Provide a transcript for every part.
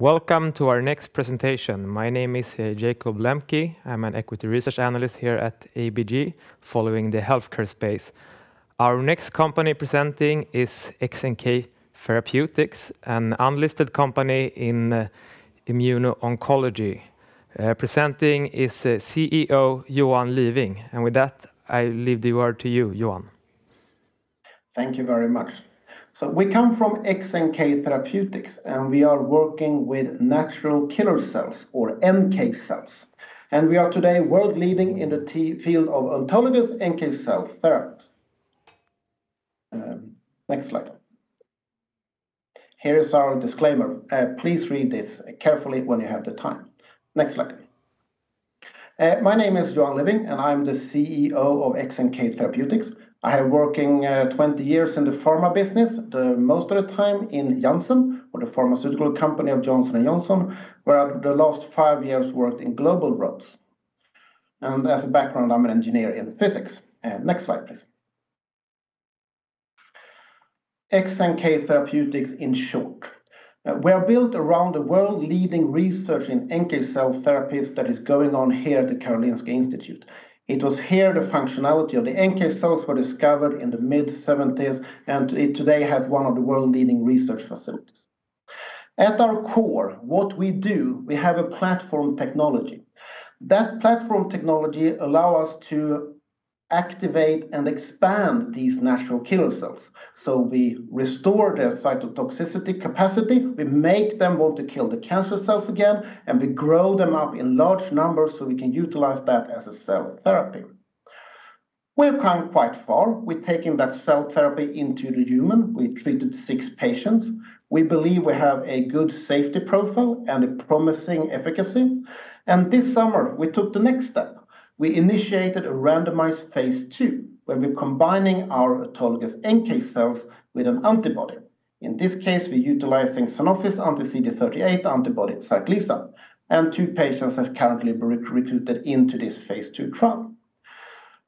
Welcome to our next presentation. My name is Jacob Lemke. I'm an equity research analyst here at ABG, following the healthcare space. Our next company presenting is XNK Therapeutics, an unlisted company in immuno-oncology. Presenting is CEO Johan Liwing. And with that, I leave the word to you, Johan. Thank you very much. So we come from XNK Therapeutics, and we are working with natural killer cells, or NK cells. And we are today world leading in the field of autologous NK cell therapies. Next slide. Here is our disclaimer. Please read this carefully when you have the time. Next slide. My name is Johan Liwing, and I'm the CEO of XNK Therapeutics. I have working 20 years in the pharma business, most of the time in Janssen, or the pharmaceutical company of Johnson & Johnson, where I, the last 5 years, worked in global roles. And as a background, I'm an engineer in physics. Next slide, please. XNK Therapeutics in short. We are built around the world-leading research in NK cell therapies that is going on here at the Karolinska Institute. It was here the functionality of the NK cells were discovered in the mid-70s, and it today has one of the world-leading research facilities. At our core, what we do, we have a platform technology. That platform technology allows us to activate and expand these natural killer cells. So we restore their cytotoxicity capacity, we make them want to kill the cancer cells again, and we grow them up in large numbers so we can utilize that as a cell therapy. We've come quite far. We've taken that cell therapy into the human. We treated 6 patients. We believe we have a good safety profile and a promising efficacy. And this summer, we took the next step. We initiated a randomized phase 2, where we're combining our autologous NK cells with an antibody. In this case, we're utilizing Sanofi's anti-CD38 antibody, Sarclisa, and 2 patients have currently been recruited into this phase 2 trial.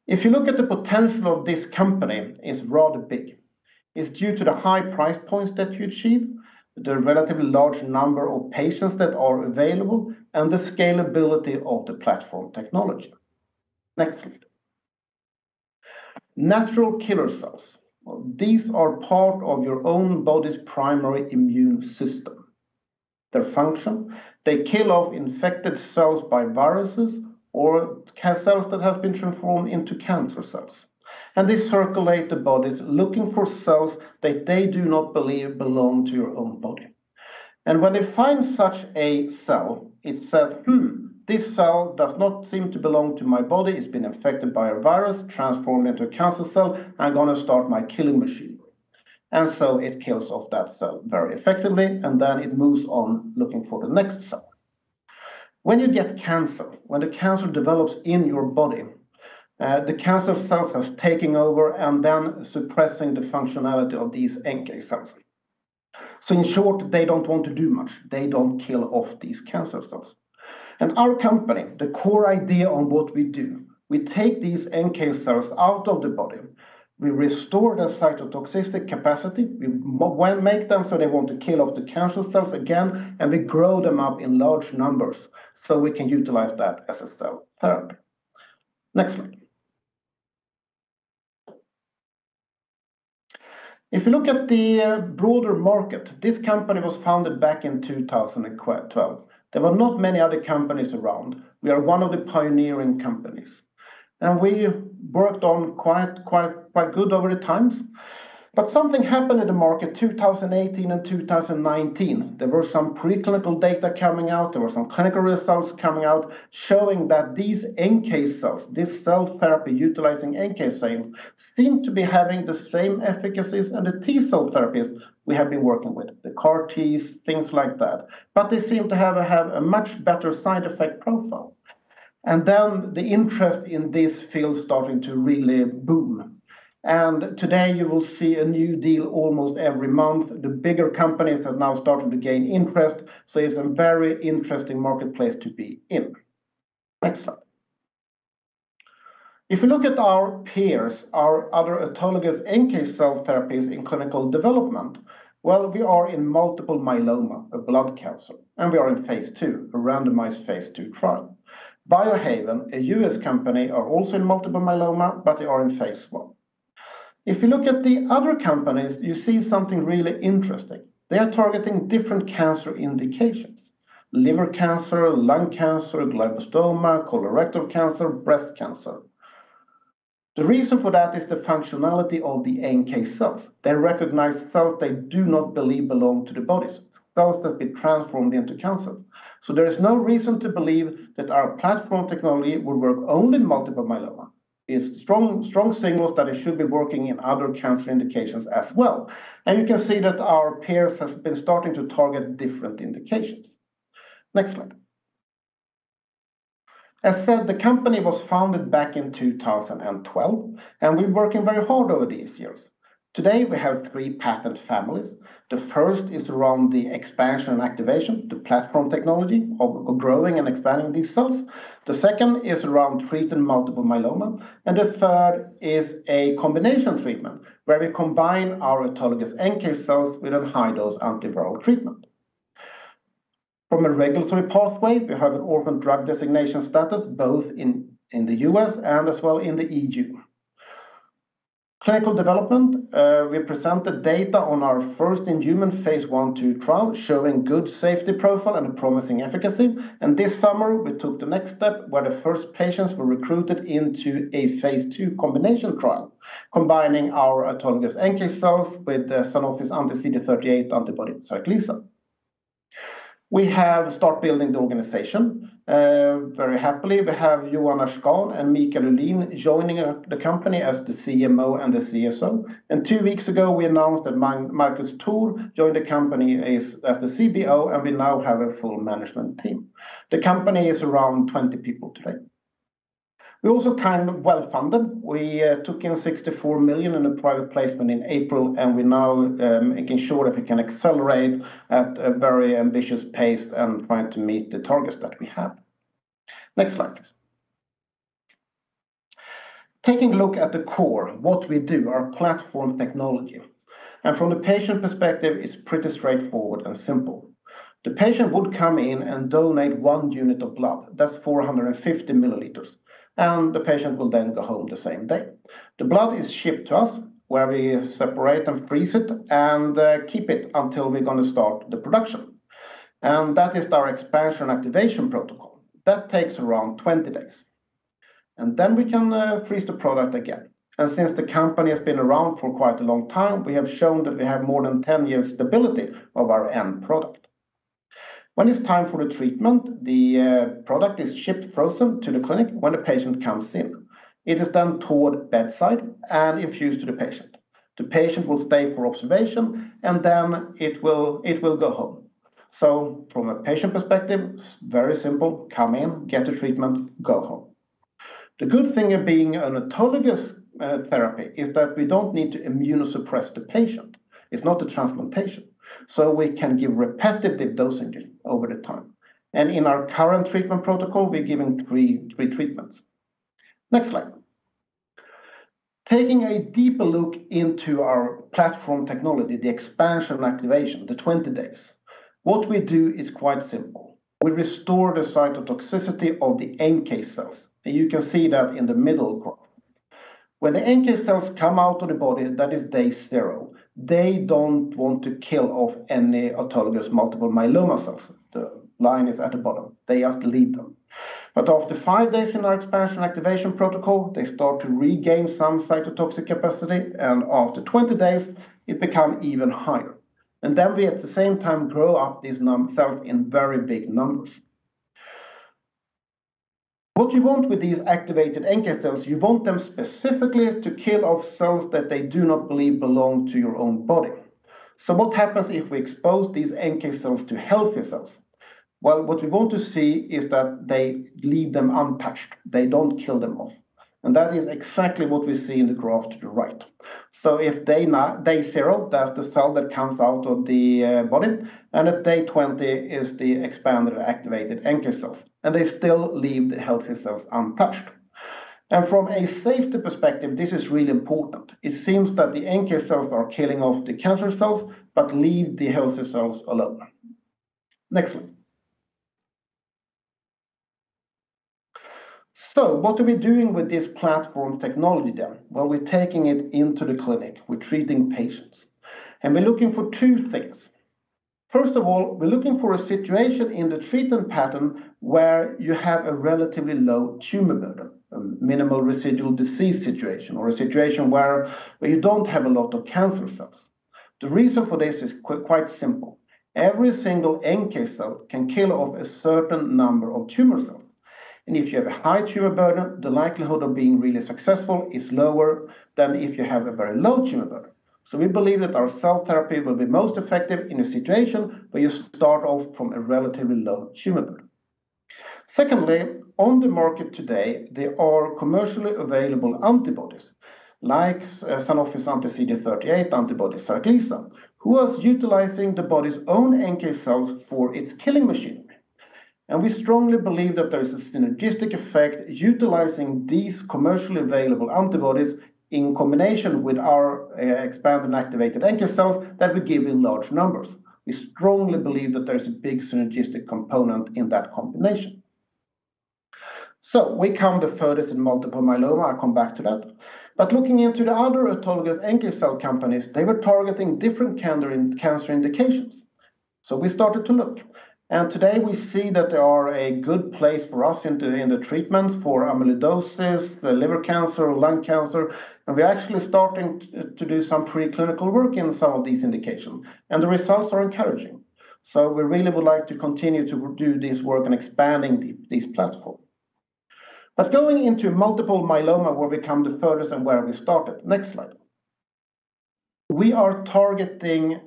If you look at the potential of this company, it's rather big. It's due to the high price points that you achieve, the relatively large number of patients that are available, and the scalability of the platform technology. Next slide. Natural killer cells. Well, these are part of your own body's primary immune system. Their function, they kill off infected cells by viruses or cells that have been transformed into cancer cells. And they circulate the bodies looking for cells that they do not believe belong to your own body. And when they find such a cell, it says, this cell does not seem to belong to my body. It's been infected by a virus, transformed into a cancer cell. I'm going to start my killing machine. And so it kills off that cell very effectively, and then it moves on looking for the next cell. When you get cancer, when the cancer develops in your body, the cancer cells are taking over and then suppressing the functionality of these NK cells. So in short, they don't want to do much. They don't kill off these cancer cells. And our company, the core idea on what we do, we take these NK cells out of the body, we restore their cytotoxicity capacity, we make them so they want to kill off the cancer cells again, and we grow them up in large numbers so we can utilize that as a cell therapy. Next slide. If you look at the broader market, this company was founded back in 2012. There were not many other companies around. We are one of the pioneering companies. And we worked on quite good over the times. But something happened in the market 2018 and 2019. There were some preclinical data coming out. There were some clinical results coming out showing that these NK cells, this cell therapy utilizing NK cells, seem to be having the same efficacies and the T cell therapies we have been working with, the CAR Ts, things like that. But they seem to have a much better side effect profile. And then the interest in this field starting to really boom. And today you will see a new deal almost every month. The bigger companies have now started to gain interest. So it's a very interesting marketplace to be in. Next slide. If you look at our peers, our other autologous NK cell therapies in clinical development, Well, we are in multiple myeloma, a blood cancer, and we are in phase 2, a randomized phase 2 trial. Biohaven, a US company, are also in multiple myeloma, but they are in phase 1. If you look at the other companies, you see something really interesting. They are targeting different cancer indications: liver cancer, lung cancer, glioblastoma, colorectal cancer, breast cancer. The reason for that is the functionality of the NK cells. They recognize cells they do not believe belong to the body, cells that be transformed into cancer. So there is no reason to believe that our platform technology will work only in multiple myeloma. It's strong signals that it should be working in other cancer indications as well. And you can see that our peers have been starting to target different indications. Next slide. As said, the company was founded back in 2012, and we're working very hard over these years. Today, we have 3 patent families. The first is around the expansion and activation, the platform technology of growing and expanding these cells. The second is around treating multiple myeloma. And the third is a combination treatment, where we combine our autologous NK cells with a high-dose antiviral treatment. From a regulatory pathway, we have an orphan drug designation status, both in the US and as well in the EU. Clinical development, we presented data on our first in-human phase 1/2 trial showing good safety profile and a promising efficacy. And this summer, we took the next step where the first patients were recruited into a phase 2 combination trial, combining our autologous NK cells with Sanofi's anti-CD38 antibody Scalable. We have started building the organization. Very happily, we have Johan Liwing and Liwing joining the company as the CMO and the CSO. And 2 weeks ago, we announced that Marcus Thor joined the company as the CBO, and we now have a full management team. The company is around 20 people today. We're also kind of well-funded. We took in 64 million in a private placement in April, and we're now making sure that we can accelerate at a very ambitious pace and trying to meet the targets that we have. Next slide, please. Taking a look at the core, what we do, our platform technology. And from the patient perspective, it's pretty straightforward and simple. The patient would come in and donate 1 unit of blood. That's 450 milliliters. And the patient will then go home the same day. The blood is shipped to us, where we separate and freeze it and keep it until we're going to start the production. And that is our expansion activation protocol. That takes around 20 days. And then we can freeze the product again. And since the company has been around for quite a long time, we have shown that we have more than 10 years stability of our end product. When it's time for the treatment, the product is shipped frozen to the clinic when the patient comes in. It is then toward bedside and infused to the patient. The patient will stay for observation, and then it will go home. So from a patient perspective, it's very simple. Come in, get the treatment, go home. The good thing of being an autologous therapy is that we don't need to immunosuppress the patient. It's not a transplantation. So we can give repetitive dosing over the time. And in our current treatment protocol, we're giving three treatments. Next slide. Taking a deeper look into our platform technology, the expansion and activation, the 20 days. What we do is quite simple. We restore the cytotoxicity of the NK cells. And you can see that in the middle graph. When the NK cells come out of the body, that is day 0. They don't want to kill off any autologous multiple myeloma cells. The line is at the bottom. They just leave them. But after 5 days in our expansion activation protocol, they start to regain some cytotoxic capacity. And after 20 days, it becomes even higher. And then we at the same time grow up these cells in very big numbers. What you want with these activated NK cells, you want them specifically to kill off cells that they do not believe belong to your own body. So what happens if we expose these NK cells to healthy cells? Well, what we want to see is that they leave them untouched. They don't kill them off. And that is exactly what we see in the graph to the right. So if day 0, that's the cell that comes out of the body. And at day 20 is the expanded activated NK cells. And they still leave the healthy cells untouched. And from a safety perspective, this is really important. It seems that the NK cells are killing off the cancer cells, but leave the healthy cells alone. Next one. So what are we doing with this platform technology then? Well, we're taking it into the clinic. We're treating patients. And we're looking for two things. First of all, we're looking for a situation in the treatment pattern where you have a relatively low tumor burden, a minimal residual disease situation, or a situation where you don't have a lot of cancer cells. The reason for this is quite simple. Every single NK cell can kill off a certain number of tumor cells. And if you have a high tumor burden, the likelihood of being really successful is lower than if you have a very low tumor burden. So we believe that our cell therapy will be most effective in a situation where you start off from a relatively low tumor burden. Secondly, on the market today, there are commercially available antibodies, like Sanofi's anti-CD38 antibody Sarclisa, who is utilizing the body's own NK cells for its killing machinery. And we strongly believe that there is a synergistic effect utilizing these commercially available antibodies in combination with our expanded and activated NK cells that we give in large numbers. We strongly believe that there's a big synergistic component in that combination. So we come the furthest in multiple myeloma, I'll come back to that. But looking into the other autologous NK cell companies, they were targeting different cancer indications. So we started to look. And today we see that there are a good place for us in the treatments for amyloidosis, the liver cancer, lung cancer, and we're actually starting to do some preclinical work in some of these indications, and the results are encouraging. So we really would like to continue to do this work and expanding these platforms. But going into multiple myeloma, where we come the furthest and where we started. Next slide. We are targeting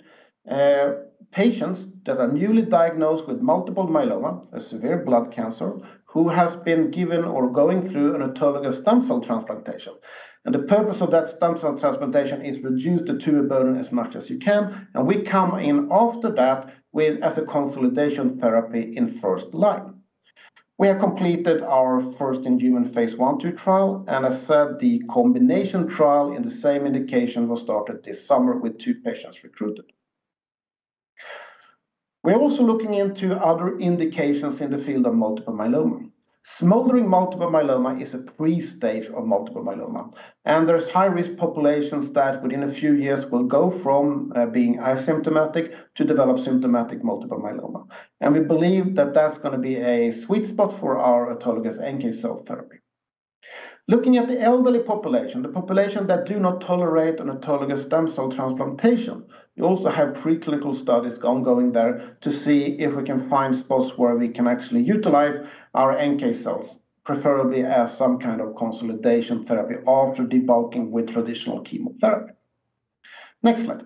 patients that are newly diagnosed with multiple myeloma, a severe blood cancer, who has been given or going through an autologous stem cell transplantation. And the purpose of that stem cell transplantation is reduce the tumor burden as much as you can. And we come in after that as a consolidation therapy in first line. We have completed our first in-human phase 1/2 trial, and as said, the combination trial in the same indication was started this summer with 2 patients recruited. We're also looking into other indications in the field of multiple myeloma. Smoldering multiple myeloma is a pre-stage of multiple myeloma, and there's high-risk populations that within a few years will go from being asymptomatic to develop symptomatic multiple myeloma. And we believe that that's going to be a sweet spot for our autologous NK cell therapy. Looking at the elderly population, the population that do not tolerate an autologous stem cell transplantation, we also have preclinical studies ongoing there to see if we can find spots where we can actually utilize our NK cells, preferably as some kind of consolidation therapy after debulking with traditional chemotherapy. Next slide.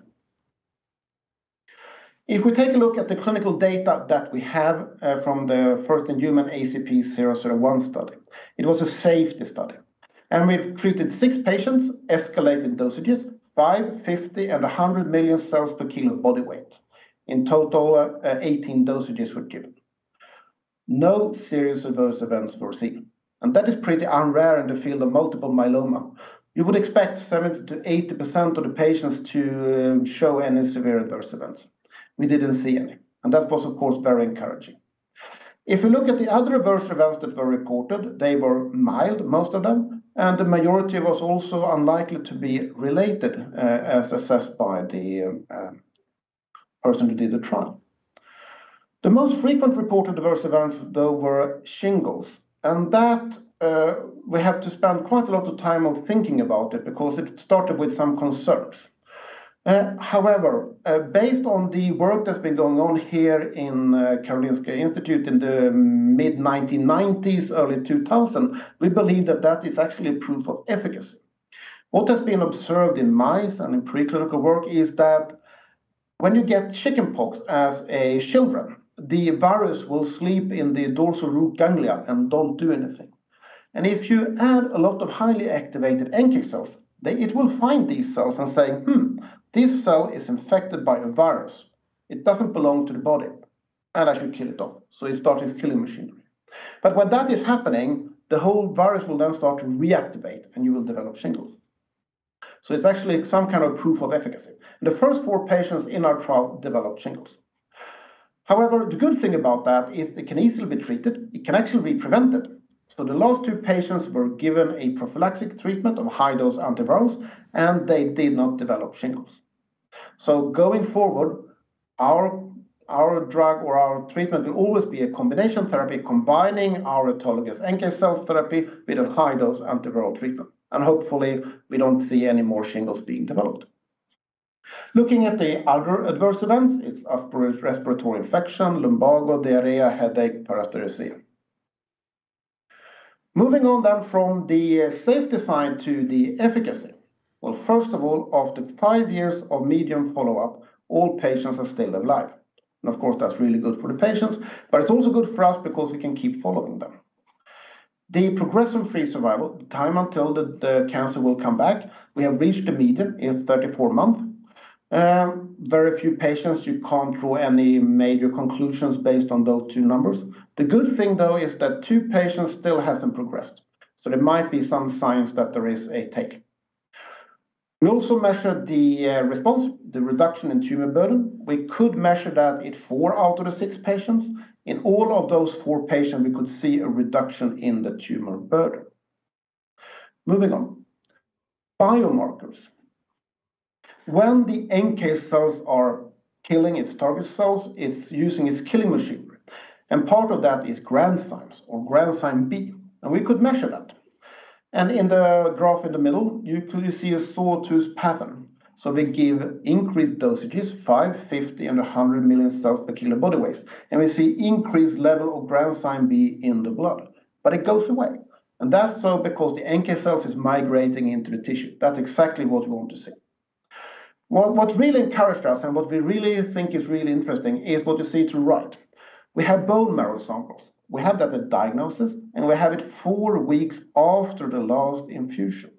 If we take a look at the clinical data that we have from the first in human ACP001 study, it was a safety study. And we've treated 6 patients, escalated dosages, 5, 50, and 100 million cells per kilo body weight. In total, 18 dosages were given. No serious adverse events were seen. And that is pretty unrare in the field of multiple myeloma. You would expect 70 to 80% of the patients to show any severe adverse events. We didn't see any. And that was, of course, very encouraging. If we look at the other adverse events that were reported, they were mild, most of them, and the majority was also unlikely to be related as assessed by the person who did the trial. The most frequent reported adverse events, though, were shingles, and that we have to spend quite a lot of time on thinking about it because it started with some concerns. However, based on the work that's been going on here in Karolinska Institutet in the mid-1990s, early 2000, we believe that that is actually a proof of efficacy. What has been observed in mice and in preclinical work is that when you get chickenpox as a children, the virus will sleep in the dorsal root ganglia and don't do anything. And if you add a lot of highly activated NK cells, it will find these cells and say, this cell is infected by a virus. It doesn't belong to the body, and I should kill it off. So it starts its killing machinery. But when that is happening, the whole virus will then start to reactivate and you will develop shingles. So it's actually some kind of proof of efficacy. The first 4 patients in our trial developed shingles. However, the good thing about that is it can easily be treated. It can actually be prevented. So the last 2 patients were given a prophylactic treatment of high-dose antivirals, and they did not develop shingles. So going forward, our drug or our treatment will always be a combination therapy combining our autologous NK cell therapy with a high-dose antiviral treatment. And hopefully, we don't see any more shingles being developed. Looking at the other adverse events, it's upper respiratory infection, lumbago, diarrhea, headache, paresthesia. Moving on then from the safety side to the efficacy. Well, first of all, after 5 years of median follow-up, all patients are still alive. And of course, that's really good for the patients, but it's also good for us because we can keep following them. The progression-free survival, the time until the cancer will come back, we have reached the median in 34 months. Very few patients, you can't draw any major conclusions based on those 2 numbers. The good thing, though, is that 2 patients still hasn't progressed. So there might be some signs that there is a tail. We also measured the response, the reduction in tumor burden. We could measure that in 4 out of the 6 patients. In all of those 4 patients, we could see a reduction in the tumor burden. Moving on. Biomarkers. When the NK cells are killing its target cells, it's using its killing machinery. And part of that is granzymes or granzyme B. And we could measure that. And in the graph in the middle, you could see a sawtooth pattern. So we give increased dosages, 5, 50, and 100 million cells per kilo body weight. And we see increased level of granzyme B in the blood. But it goes away. And that's so because the NK cells is migrating into the tissue. That's exactly what we want to see. What really encouraged us and what we really think is really interesting is what you see to the right. We have bone marrow samples. We have that at diagnosis, and we have it 4 weeks after the last infusion.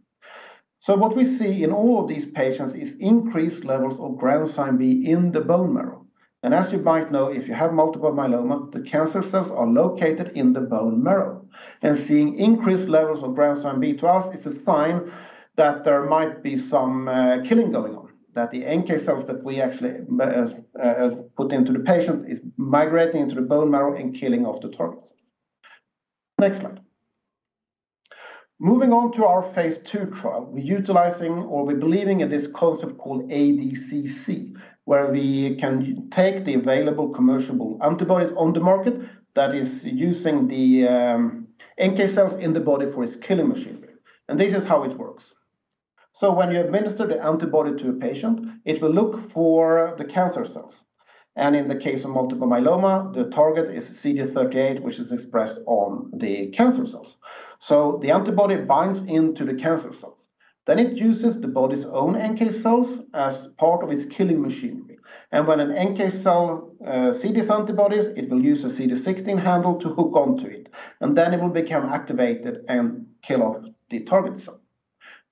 So what we see in all of these patients is increased levels of granzyme B in the bone marrow. And as you might know, if you have multiple myeloma, the cancer cells are located in the bone marrow. And seeing increased levels of granzyme B to us is a sign that there might be some killing going on. That the NK cells that we actually put into the patients is migrating into the bone marrow and killing off the targets. Next slide. Moving on to our phase 2 trial, we're believing in this concept called ABGSC, where we can take the available commercial antibodies on the market that is using the NK cells in the body for its killing machinery. And this is how it works. So when you administer the antibody to a patient, it will look for the cancer cells. And in the case of multiple myeloma, the target is CD38, which is expressed on the cancer cells. So the antibody binds into the cancer cells. Then it uses the body's own NK cells as part of its killing machinery. And when an NK cell sees these antibodies, it will use a CD16 handle to hook onto it. And then it will become activated and kill off the target cell.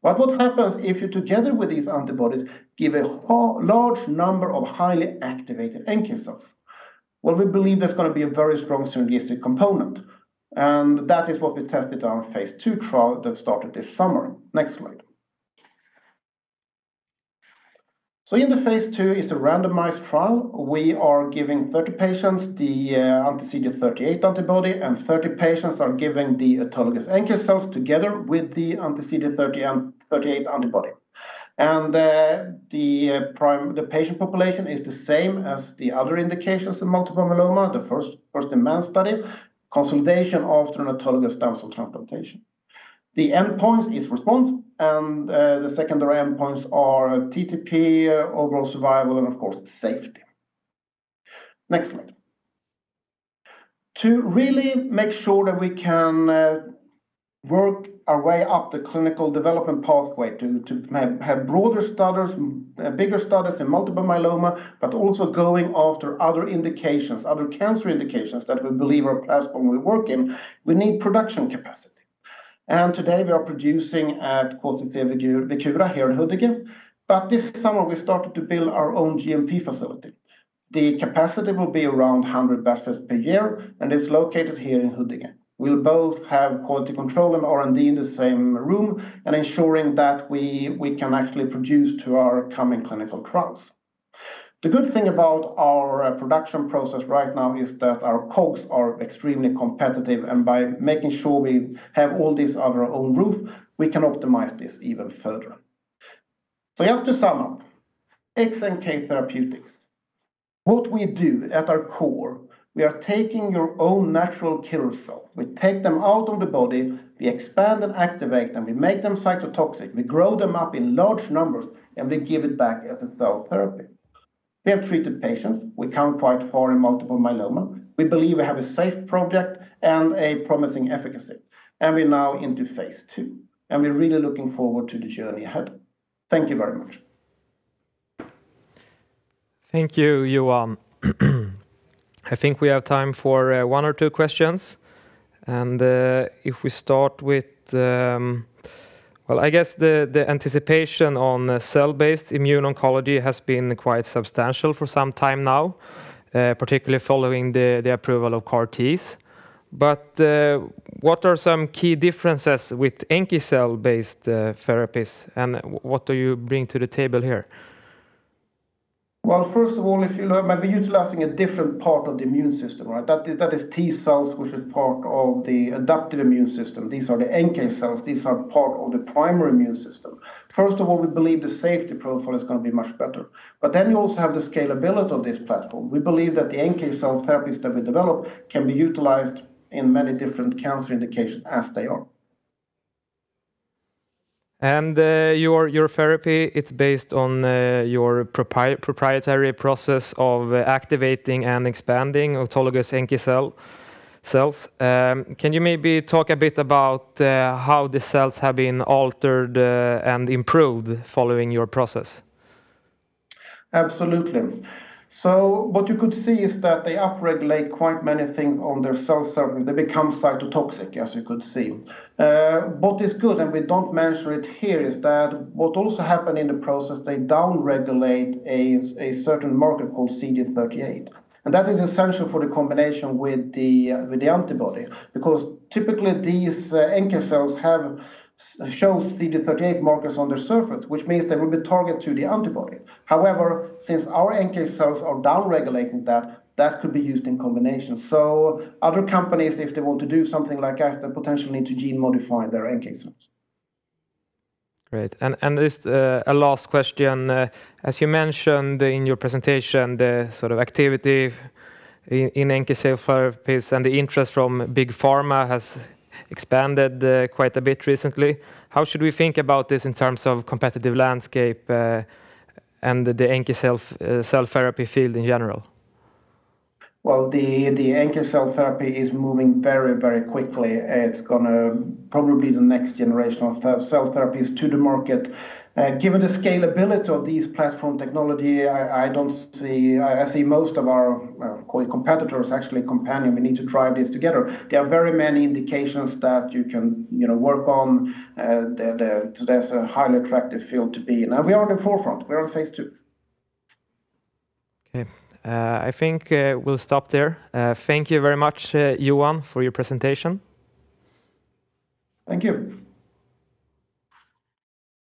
But what happens if you, together with these antibodies, give a large number of highly activated NK cells? Well, we believe there's going to be a very strong synergistic component. And that is what we tested in our phase 2 trial that started this summer. Next slide. So in the phase 2 is a randomized trial. We are giving 30 patients the anti-CD38 antibody, and 30 patients are giving the autologous NK cells together with the anti-CD38 antibody. And the patient population is the same as the other indications in multiple myeloma, the first-in-man study, consolidation after an autologous stem cell transplantation. The endpoints is response, and the secondary endpoints are TTP, overall survival, and of course, safety. Next slide. To really make sure that we can work our way up the clinical development pathway to have broader studies, bigger studies in multiple myeloma, but also going after other indications, other cancer indications that we believe our platform will work in, we need production capacity. And today we are producing at Vecura here in Huddinge. But this summer we started to build our own GMP facility. The capacity will be around 100 batches per year, and it's located here in Huddinge. We'll both have quality control and R&D in the same room and ensuring that we can actually produce to our coming clinical trials. The good thing about our production process right now is that our COGS are extremely competitive, and by making sure we have all this under our own roof, we can optimize this even further. So just to sum up, XNK Therapeutics. What we do at our core, we are taking your own natural killer cells. We take them out of the body, we expand and activate them, we make them cytotoxic, we grow them up in large numbers, and we give it back as a cell therapy. We have treated patients. We come quite far in multiple myeloma. We believe we have a safe project and a promising efficacy. And we're now into phase 2. And we're really looking forward to the journey ahead. Thank you very much. Thank you, Johan. I think we have time for one or two questions. And if we start with, well, I guess the anticipation on cell-based immune oncology has been quite substantial for some time now, particularly following the approval of CAR-Ts. But what are some key differences with NK cell-based therapies, and what do you bring to the table here? Well, first of all, if you look, maybe utilizing a different part of the immune system, right? That is T cells, which is part of the adaptive immune system. These are the NK cells. These are part of the primary immune system. First of all, we believe the safety profile is going to be much better. But then you also have the scalability of this platform. We believe that the NK cell therapies that we develop can be utilized in many different cancer indications as they are. And your therapy, it's based on your proprietary process of activating and expanding autologous NK cells. Can you maybe talk a bit about how the cells have been altered and improved following your process? Absolutely. So what you could see is that they upregulate quite many things on their cell surface. They become cytotoxic, as you could see. What is good, and we don't mention it here, is that what also happened in the process, they downregulate a certain marker called CD38. And that is essential for the combination with the antibody, because typically these NK cells shows CD38 markers on their surface, which means they will be targeted to the antibody. However, since our NK cells are downregulating that could be used in combination. So other companies, if they want to do something like us, they potentially need to gene modify their NK cells. Great. And this a last question. As you mentioned in your presentation, the sort of activity in NK cell therapies and the interest from big pharma has expanded quite a bit recently. How should we think about this in terms of competitive landscape and the NK cell therapy field in general? Well, the NK cell therapy is moving very, very quickly. It's going to probably the next generation of cell therapies to the market. Given the scalability of these platform technology, I see most of our competitors actually companion. We need to drive this together. There are very many indications that you can work on. So there's a highly attractive field to be in. And we are on the forefront. We're on phase 2. Okay. I think we'll stop there. Thank you very much, Johan, for your presentation. Thank you.